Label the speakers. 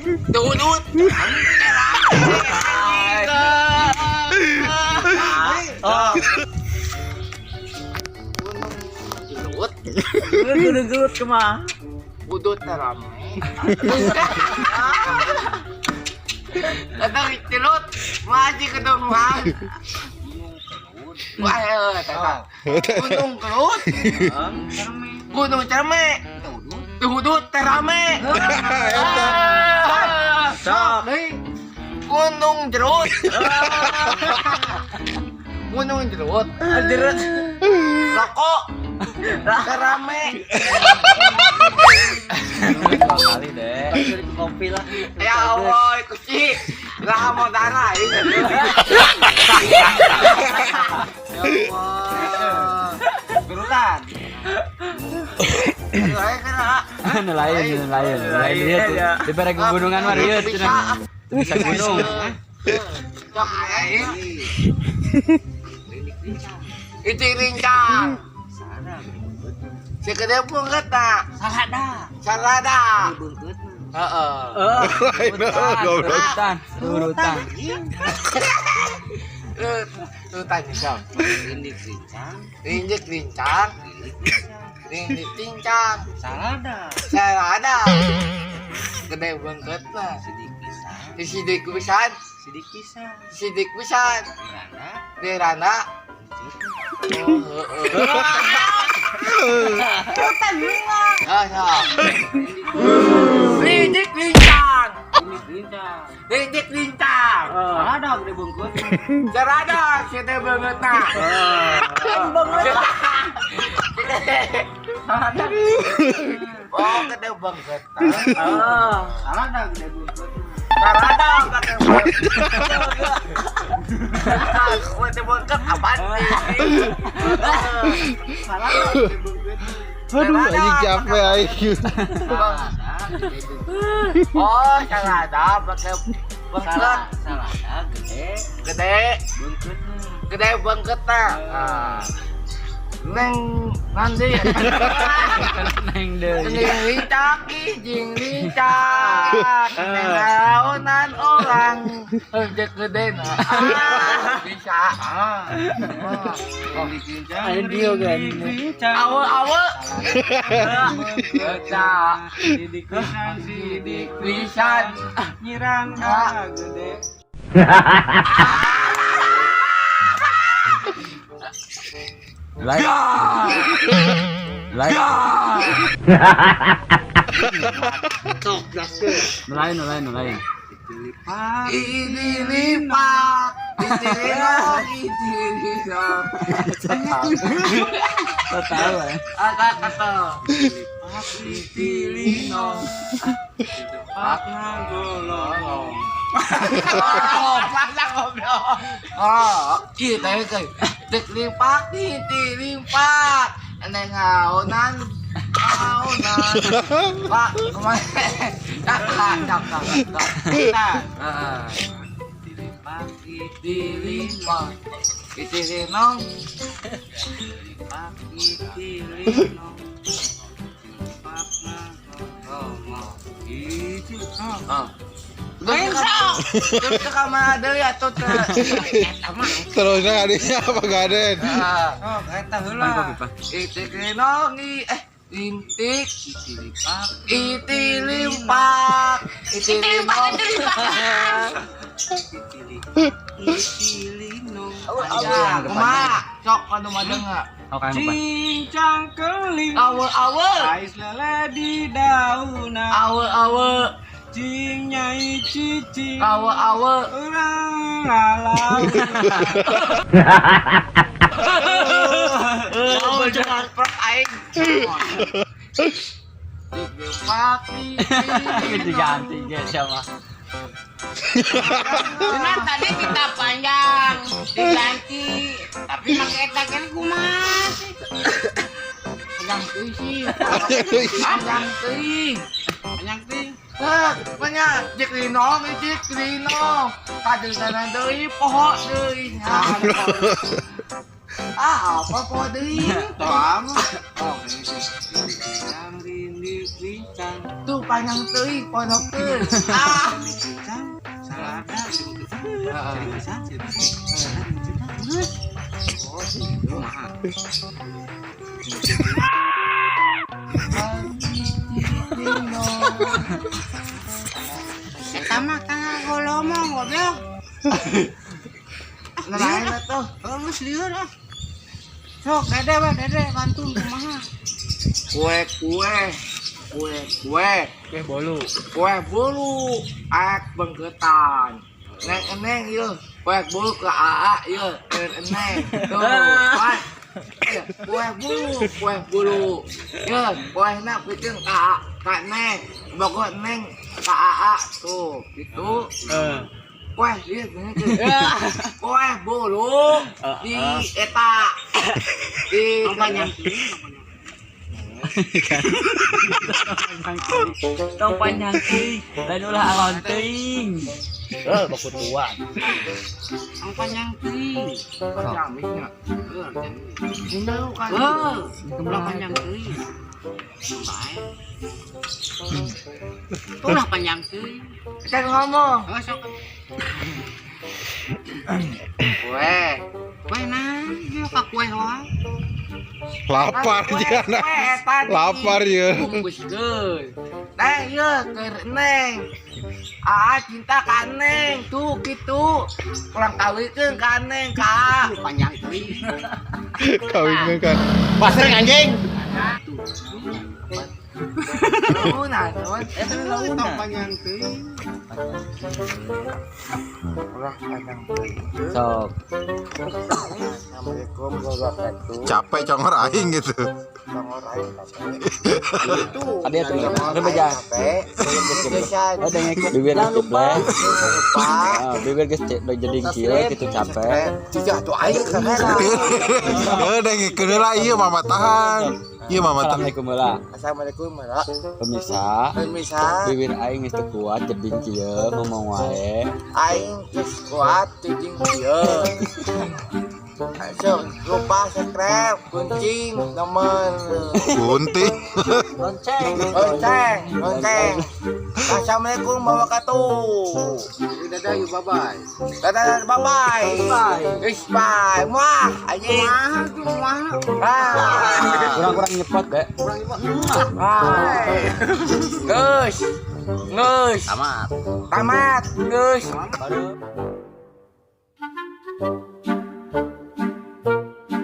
Speaker 1: Dudut. Oh. Gunung gelut kemana? Udut terame. Kadang tilut, maji kedong mang. Wah, gunung gelut. Gunung cerme. Dudut terame. Sok. Gunung jerut. Gunung jerut. Jerut. Rokok. Terame. Dua kali deh. Kopi lah. Ya Allah, kucing. Lah mau darah ini. Ya Allah. Berutan. Nelayan lihat di bareng gunungan mah lihat bisa gunung. Itu rincang. Sekedar bungket tak? Salada. Urutan. Urutan siapa? Rindik rincang. Rindik rincang. Salada. Gede bungket lah. Sidik pisan. Sidik pisan. Dirana. Rindik rincang. Sarada gede bungkut. Sarada gede banget nah. Sarada. Oh gede banget. Sarada gede bungkut. Sarada gede bungkut. Gede bungkut apaan sih? Sarada gede bungkut.
Speaker 2: Aduh, anjing capek aing.
Speaker 1: Oh, salada pakai bungkut.
Speaker 3: Salada
Speaker 1: Gede
Speaker 3: bungkut.
Speaker 1: Gede bungkut nah. Neng nanti.
Speaker 3: Neng deh.
Speaker 1: Lincak ijing lincak. Nenaunan orang ejek gede nah. Bisa.
Speaker 3: Ada dia kan.
Speaker 1: Awe.
Speaker 3: Sidik
Speaker 1: pisan.
Speaker 3: nyirang gede.
Speaker 2: Like. Nelayan.
Speaker 1: Ini lipat.
Speaker 2: Tahu ya.
Speaker 1: Kata. Kita kayak dek limpak limpak. Neng aunan. Pak, kemana? Dak. Limpak. Itilinong. Terus ke kamar ada ya tuh
Speaker 2: Terusnya adanya apa gaden?
Speaker 3: Eta heula.
Speaker 1: Itilinongi intik itilimpak kumaha sok anu madenga
Speaker 3: Cincang keling
Speaker 1: awe
Speaker 3: ais lele di dauna
Speaker 1: awe
Speaker 3: cing nyai cicing
Speaker 1: awe
Speaker 3: urang lalang
Speaker 1: jangan perut aing dipaki
Speaker 3: itu ganti siapa
Speaker 1: cuman tadi kita panjang diganti tapi pakai eta kan kumaha sih panjang teuing sih panjang teuing banyak jek linong kadang-kadang deui poho deui apa poho deui tuh panjang teuing pondok teuing Eta mah kan ngomong goblok. Lain atuh. Geus lieur ah. Sok dede bantu kumaha. Kue bolu ak bengketan. Neng ieu kue bolu ke AA ieu neng. Tuh, kue bulu. Ieu kue na pikeun ka neng. Bogo neng ka AA tuh, gitu. Kue ieu kue bulu di eta di
Speaker 3: Tong panjang teuing, lain ulah alon teuing.
Speaker 2: Baku tua.
Speaker 1: ang panjang teuing.
Speaker 3: Jamihnya.
Speaker 1: Hindau kan. Ulah panjang teuing. Bae. Ulah panjang teuing.
Speaker 3: Kita ngomong.
Speaker 1: Sok.
Speaker 3: Kue
Speaker 1: nah, ieu ka kue wae.
Speaker 2: Lapar ya anak. Lapar ya.
Speaker 1: Bungkuskeun. Nah, ieu keur neng. Cinta ka neng tuh kitu. Ulang kawikeun ka neng ka panjang teuing.
Speaker 2: Kawin kan.
Speaker 4: Pasreng anjing.
Speaker 1: Launa, eta launa panjang teuing.
Speaker 3: ulah panjang teuing.
Speaker 2: Sok.
Speaker 3: Assalamualaikum warahmatullahi wabarakatuh.
Speaker 4: Capek congor aing gitu.
Speaker 3: Congor aing capek.
Speaker 1: Itu.
Speaker 2: Ada tuh. Ada beja. Ada ngek bibir ceplek. Bibir geus jadi kieu kitu capek.
Speaker 3: Tidak tuh aing kamera.
Speaker 4: Udah ngikeun lah ieu mama tahan. Ieu mama tahan.
Speaker 2: Assalamualaikum heula.
Speaker 3: Assalamualaikum mara.
Speaker 2: Pemirsa, bibir aing geus teu kuat jeding kieu ngomong wae.
Speaker 3: Aing geus kuat jeung ieu. Ayo lupa subscribe, kuncing, temen.
Speaker 4: Bunting.
Speaker 3: Lonceng. Assalamualaikum wabarakatuh.
Speaker 1: Dadah yuk bye-bye.
Speaker 3: Dadah, bye-bye. Bye. Muah, anjing.
Speaker 2: Kurang-kurang nyepot, Dek.
Speaker 3: Gus.
Speaker 2: Tamat.
Speaker 3: Tamat, Gus.
Speaker 2: Baru